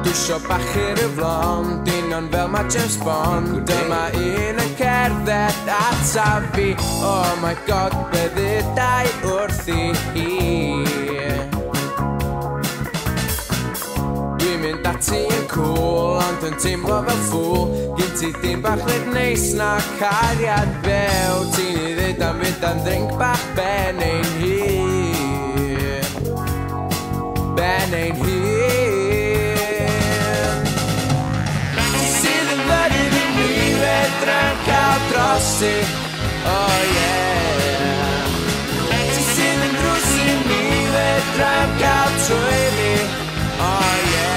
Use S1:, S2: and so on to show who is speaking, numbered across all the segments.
S1: Dwysio bach i'r yflon, dynion fel mae James Bond. Dyma un yn cerdded ata fi. Oh my god, be ddydau wrthi hi. Dwi'n mynd ati yn cool, ond yn teimlo fel ffwl. Gyn ti dim bach led neis na cariad few. Ti'n i ddweud am fynd am drink bach ben ein hun. Ben ein hun. Ti sydd yn fynydd i mi fedra'n cael drosti. Oh yeah. Ti sydd yn drws i mi fedra'n cael trwy fi. Oh yeah.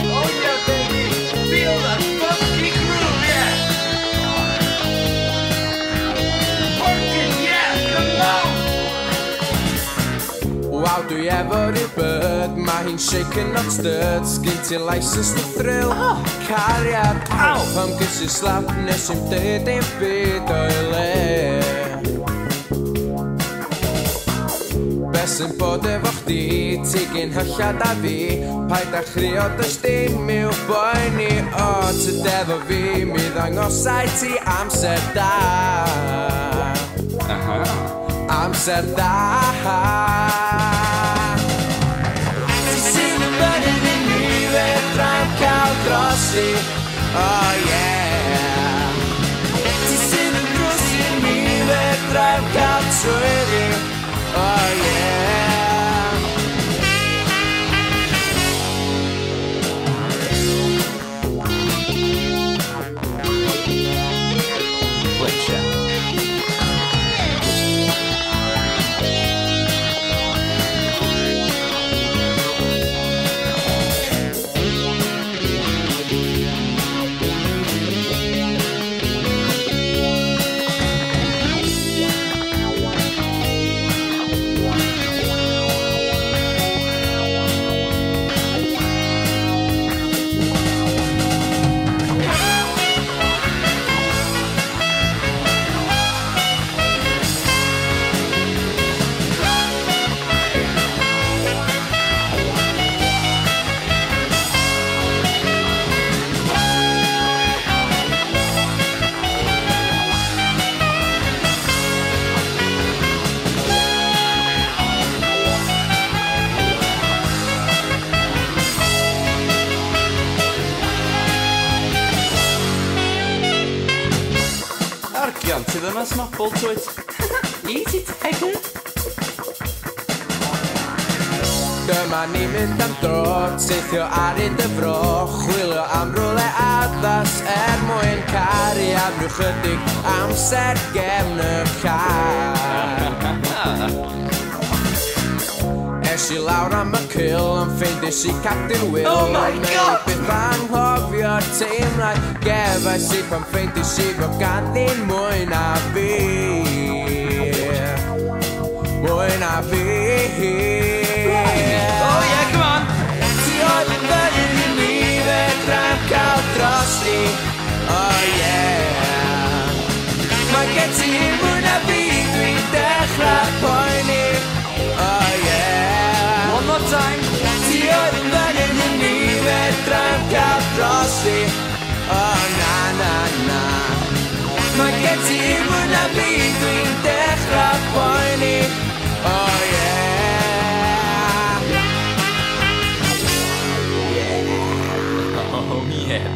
S2: Oh yeah, baby. Feel that funky groove, yeah. Working, yeah, come on.
S1: Wow, dwi efo'r i'r bird, mae hi'n shaken not stirred. Sgyn ti license to thrill, cariad. Pam gys i slap nes i'n dweud ein byd o'i le. Be sy'n bod efo chdi, ti gyn hyllad a fi. Paid a chrio does dim i'w boeni. O, tyd efo fi, mi ddangosau ti amser da. Amser da. Ti sy'n yn fynydd i mi fedra'n cael drosi. Oh yeah. Ti sy'n yn drws i mi fedra'n cael trwy fi. Oh yeah. Fletcher.
S2: Argion, ti ddim yn smobl twyd. Easy tiger.
S1: Dyma ni mynd am dro, teithio ar un dyfro. Chwilio am rwle addas mwyn caru am rhyw chydig amser gefn y car. Es I lawr am y cyl, yn ffeindis I Captain Will.
S2: Oh my god!
S1: Bydd anghofio'r teimlad gefais I pan ffeindis I fod ganddyn mwy na fi. Mwy na fi.
S2: Oh yeah, come on.
S1: Ti oedd yn fynydd I mi fedra'n cael drosti. Oh yeah. Mae gen ti mwy na fi, dwi'n dechrau poeni. Oh yeah.
S2: One more time.
S1: Ti oedd yn fynydd I mi fedra'n cael drosti. Oh na na na. Mae gen ti mwy na fi, dwi'n dechrau poeni. Oh yeah.
S2: Oh yeah.